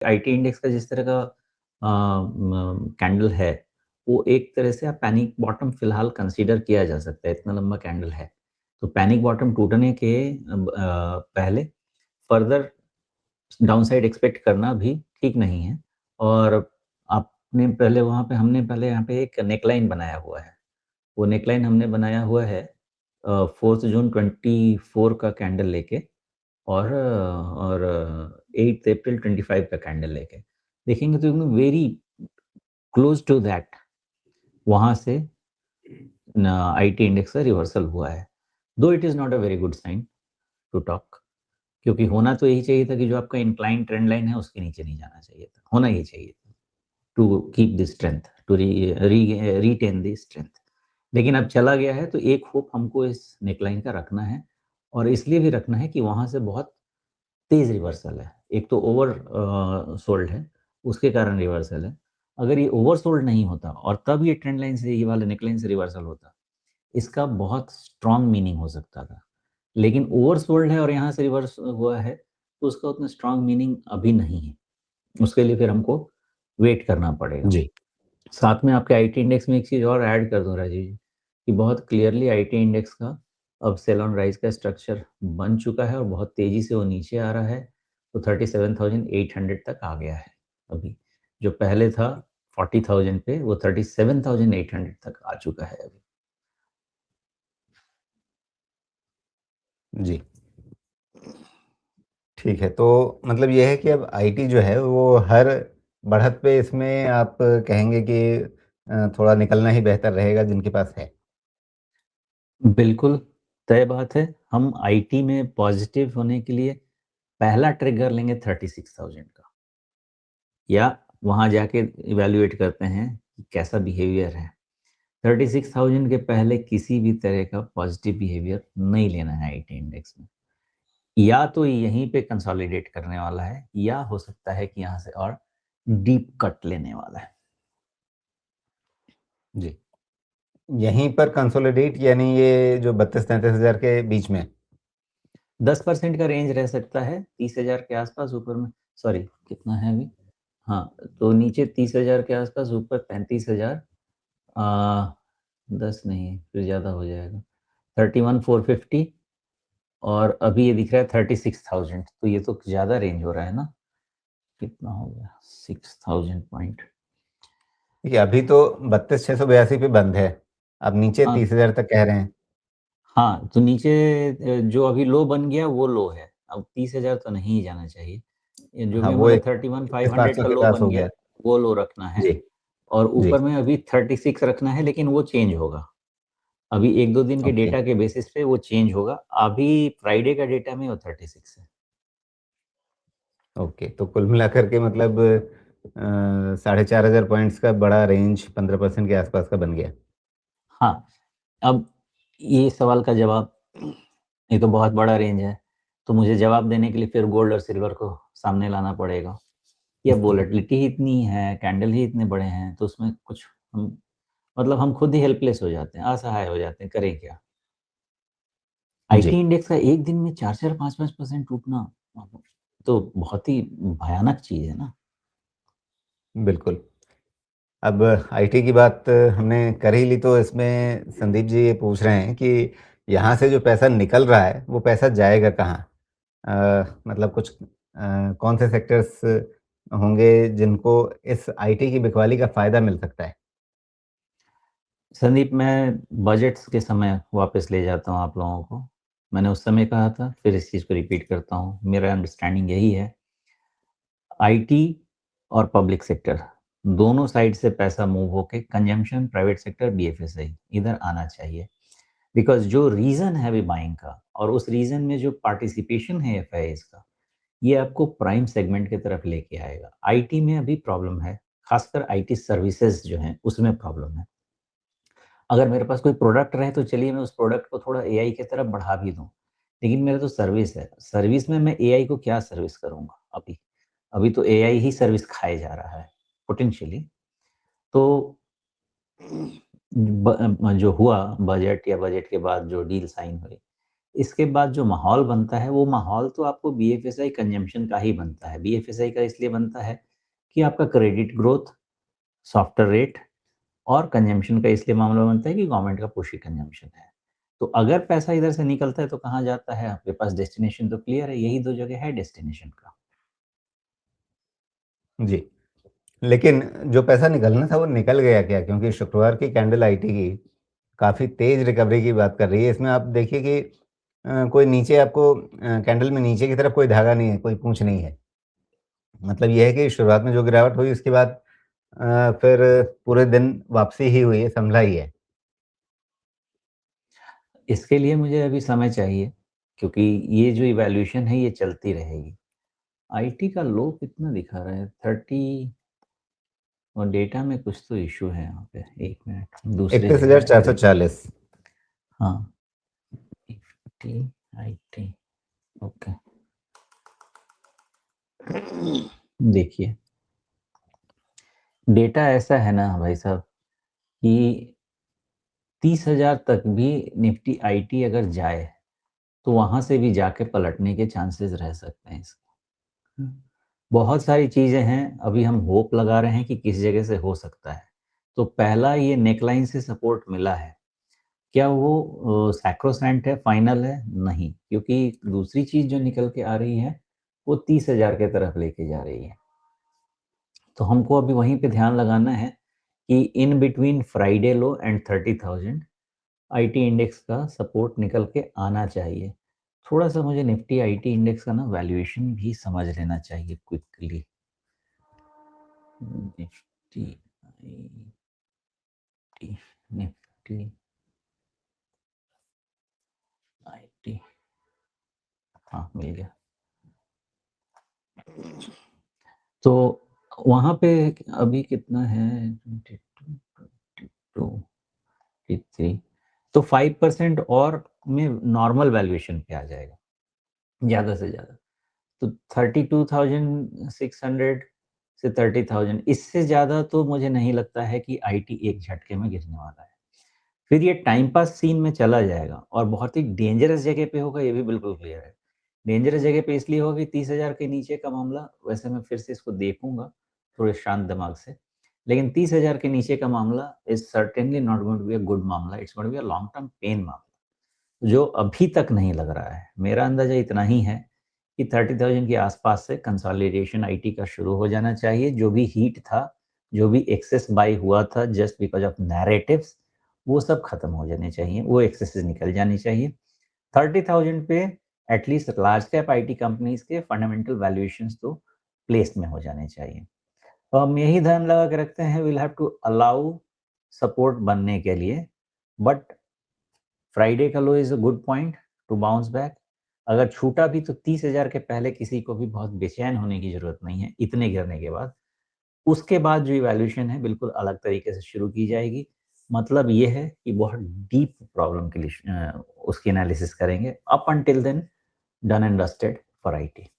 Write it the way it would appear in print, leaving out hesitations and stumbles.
IT index का जिस तरह का कैंडल है, वो एक तरह से आप पैनिक बॉटम फिलहाल कंसीडर किया जा सकता है, इतना लंबा कैंडल है। तो पैनिक बॉटम टूटने के पहले फर्दर डाउनसाइड एक्सपेक्ट करना भी ठीक नहीं है। और आपने पहले वहाँ पे हमने पहले यहाँ पे एक नेकलाइन बनाया हुआ है। वो नेकलाइन हमने बनाया हुआ है 4th जून 24 का कैंडल लेके और 8th अप्रैल 25 का कैंडल लेके। देखेंगे तो एकदम वेरी क्लोज टू दैट वहाँ से आईटी इंडेक्स का रिवर्सल हुआ है। दो it is not a very good sign to talk, क्योंकि होना तो यही चाहिए था कि जो आपका इंक्लाइन ट्रेंड लाइन है उसके नीचे नहीं जाना चाहिए था, होना ही चाहिए था to keep the strength, to retain the strength. लेकिन अब चला गया है, तो एक होप हमको इस नेकलाइन का रखना है, और इसलिए भी रखना है कि वहाँ से बहुत तेज़ रिवर्सल है। एक तो ओवर सोल्ड है, उसके कारण रिवर्सल है। अगर ये ओवर सोल्ड नहीं होता और तब ये ट्रेंड लाइन से, ये वाला नेकलाइन से रिवर्सल होता, इसका बहुत स्ट्रॉन्ग मीनिंग हो सकता था। लेकिन ओवर सोल्ड है और यहाँ से रिवर्स हुआ है, तो उसका उतना स्ट्रॉन्ग मीनिंग अभी नहीं है। उसके लिए फिर हमको वेट करना पड़ेगा। जी। साथ में आपके आईटी इंडेक्स में एक चीज़ और ऐड कर दूँ राजीव जी, कि बहुत क्लियरली आईटी इंडेक्स का अब सेल ऑन राइज का स्ट्रक्चर बन चुका है और बहुत तेज़ी से वो नीचे आ रहा है। तो 37,800 तक आ गया है अभी। जो पहले था 40,000 पे, वो 37,800 तक आ चुका है अभी। जी। ठीक है, तो मतलब ये है कि अब आईटी जो है वो हर बढ़त पे इसमें आप कहेंगे कि थोड़ा निकलना ही बेहतर रहेगा जिनके पास है। बिल्कुल, तय बात है। हम आईटी में पॉज़िटिव होने के लिए पहला ट्रिगर लेंगे 36,000 का, या वहाँ जाके इवैल्यूएट करते हैं कि कैसा बिहेवियर है। 36,000 के पहले किसी भी तरह का पॉज़िटिव बिहेवियर नहीं लेना है आईटी इंडेक्स में। या तो यहीं पे कंसोलिडेट करने वाला है, या हो सकता है कि यहाँ से और डीप कट लेने वाला है। जी। यहीं पर कंसोलिडेट यानी ये जो 32-33 हज़ार के बीच में? 10% का रेंज रह सकता है 30,000 के आसपास, ऊपर में सॉरी कितना है अभी? हाँ, तो नीचे 30,000 के आसपास, ऊपर 35,000। 10 नहीं, फिर ज़्यादा हो जाएगा। 31,450, और अभी ये दिख रहा है 36,000, तो ये तो ज़्यादा रेंज हो रहा है ना? कितना हो गया? 6,000 पॉइंट। देखिए, अभी तो 32,682 पे बंद है। अब नीचे हाँ, 30,000 तक कह रहे हैं। हाँ, तो नीचे जो अभी लो बन गया वो लो है। अब 30,000 तो नहीं जाना चाहिए। ये जो हाँ, भी वो हमारा एक 31,500 500 का के लो पास बन हो गया, गया। वो लो रखना है। जी, और जी। ऊपर में अभी 36 रखना है, लेकिन वो चेंज होगा। अभी 1-2 दिन के ओके, डेटा के बेसिस पे वो चेंज होगा। अभी फ्राइडे का डेटा में वो 36 है। ओके। तो कुल मिलाकर के मतलब साढ़े 4,000 पॉइंट्स का बड़ा रेंज 15% के आसपास का बन गया। हाँ, अब ये सवाल का जवाब, ये तो बहुत बड़ा रेंज है, तो मुझे जवाब देने के लिए फिर गोल्ड और सिल्वर को सामने लाना पड़ेगा। या वोलेटिलिटी ही इतनी है, कैंडल ही इतने बड़े हैं, तो उसमें कुछ हम, मतलब हम खुद ही हेल्पलेस हो जाते हैं, असहाय हो जाते हैं, करें क्या? जी, आईटी इंडेक्स का एक दिन में 4-4, 5-5% टूटना तो बहुत ही भयानक चीज़ है ना। बिल्कुल। अब आईटी की बात हमने कर ही ली, तो इसमें संदीप जी ये पूछ रहे हैं कि यहाँ से जो पैसा निकल रहा है, वो पैसा जाएगा कहाँ? मतलब कुछ कौन से सेक्टर्स होंगे जिनको इस आईटी की बिकवाली का फ़ायदा मिल सकता है? संदीप, मैं बजट्स के समय वापस ले जाता हूँ आप लोगों को। मैंने उस समय कहा था, फिर इस चीज़ को रिपीट करता हूँ। मेरा अंडरस्टैंडिंग यही है, आईटी और पब्लिक सेक्टर दोनों साइड से पैसा मूव होके कंजम्पशन, प्राइवेट सेक्टर, बीएफएसआई इधर आना चाहिए। बिकॉज़ जो रीज़न है अभी बाइंग का, और उस रीज़न में जो पार्टिसिपेशन है एफआईआईज़ का, ये आपको प्राइम सेगमेंट की तरफ लेके आएगा। आईटी में अभी प्रॉब्लम है, खासकर आईटी सर्विसेज़ जो हैं, उसमें प्रॉब्लम है। अगर मेरे पास कोई प्रोडक्ट रहे तो चलिए मैं उस प्रोडक्ट को थोड़ा एआई की तरफ बढ़ा भी दूँ। लेकिन मेरा तो सर्विस है, सर्विस में मैं एआई को क्या सर्विस करूँगा अभी? अभी तो एआई ही सर्विस खाए जा रहा है पोटेंशियली। तो जो हुआ बजट, या बजट के बाद जो डील साइन हुई, इसके बाद जो माहौल बनता है वो माहौल तो आपको बीएफएसआई कंजम्पशन का ही बनता है। बीएफएसआई का इसलिए बनता है कि आपका क्रेडिट ग्रोथ, सॉफ्टर रेट और कंजम्पशन का इसलिए मामला बनता है कि गवर्नमेंट का पुश कंजम्पशन है। तो अगर पैसा इधर से निकलता है तो कहाँ जाता है? आपके पास डेस्टिनेशन तो क्लियर है, यही 2 जगह है डेस्टिनेशन का। जी। लेकिन जो पैसा निकलना था वो निकल गया क्या? क्योंकि शुक्रवार की कैंडल आईटी की काफ़ी तेज़ रिकवरी की बात कर रही है। इसमें आप देखिए कि कोई नीचे आपको कैंडल में नीचे की तरफ कोई धागा नहीं है, कोई पूँछ नहीं है। मतलब ये है कि शुरुआत में जो गिरावट हुई उसके बाद फिर पूरे दिन वापसी ही हुई है, संभला ही है। इसके लिए मुझे अभी समय चाहिए क्योंकि ये जो इवैल्यूएशन है ये चलती रहेगी। आईटी का लो कितना दिखा रहा है? 30 और डेटा में कुछ तो इश्यू है यहाँ पे। 1 मिनट, दूसरे जगह है फिर। 31,440। हाँ, निफ्टी आईटी, ओके। देखिए, डेटा ऐसा है ना भाई साहब कि 30,000 तक भी निफ्टी आईटी अगर जाए, तो वहाँ से भी जाके पलटने के चांसेस रह सकते हैं इसके। बहुत सारी चीज़ें हैं, अभी हम होप लगा रहे हैं कि किस जगह से हो सकता है। तो पहला ये नेकलाइन से सपोर्ट मिला है। क्या वो सैक्रोसैंट है, फाइनल है? नहीं, क्योंकि दूसरी चीज़ जो निकल के आ रही है, वो 30,000 के तरफ लेके जा रही है। तो हमको अभी वहीं पे ध्यान लगाना है कि in between Friday low and 30,000 IT index का सपोर्ट निकल के आना चाहिए। थोड़ा-सा मुझे निफ्टी आईटी इंडेक्स का ना वैल्यूएशन भी समझ लेना चाहिए quickly. Nifty IT, Nifty IT, हाँ, मिल गया। तो वहाँ पे अभी कितना है? 22, 23, तो 5% और में नॉर्मल वैल्यूएशन पे आ जाएगा, ज़्यादा से ज़्यादा। तो 32,600 से 30,000, इससे ज़्यादा तो मुझे नहीं लगता है कि आईटी एक झटके में गिरने वाला है। फिर ये टाइम पास सीन में चला जाएगा और बहुत ही डेंजरस जगह पे होगा, ये भी बिल्कुल क्लियर है। डेंजरस जगह पे इसलिए होगा कि 30,000 के नीचे का मामला, वैसे मैं फिर से इसको देखूँगा थोड़े शांत दिमाग से। लेकिन 30,000 के नीचे का मामला is certainly not going to be a good मामला, it's going to be a long term pain मामला, जो अभी तक नहीं लग रहा है। मेरा अंदाज़ा इतना ही है कि 30,000 के आस-पास से कंसोलिडेशन आईटी का शुरू हो जाना चाहिए। जो भी हीट था, जो भी एक्सेस बाय हुआ था जस्ट बिकॉज़ ऑफ नैरेटिव्स, वो सब खत्म हो जाने चाहिए, वो एक्सेसेस निकल जानी चाहिए। 30,000 पे at least large cap IT companies के फंडामेंटल वैल्यूएशंस तो प्लेस में हो जाने चाहिए। तो हम यही ध्यान लगा के रखते हैं, we will have to allow support बनने के लिए, बट फ्राइडे का low is a good point to bounce back. अगर छूटा भी तो 30,000 के पहले किसी को भी बहुत बेचैन होने की ज़रूरत नहीं है, इतने गिरने के बाद। उसके बाद जो इवैल्यूएशन है बिल्कुल अलग तरीके से शुरू की जाएगी। मतलब ये है कि बहुत डीप प्रॉब्लम के लिए उसकी एनालिसिस करेंगे। Up until then done and dusted for IT.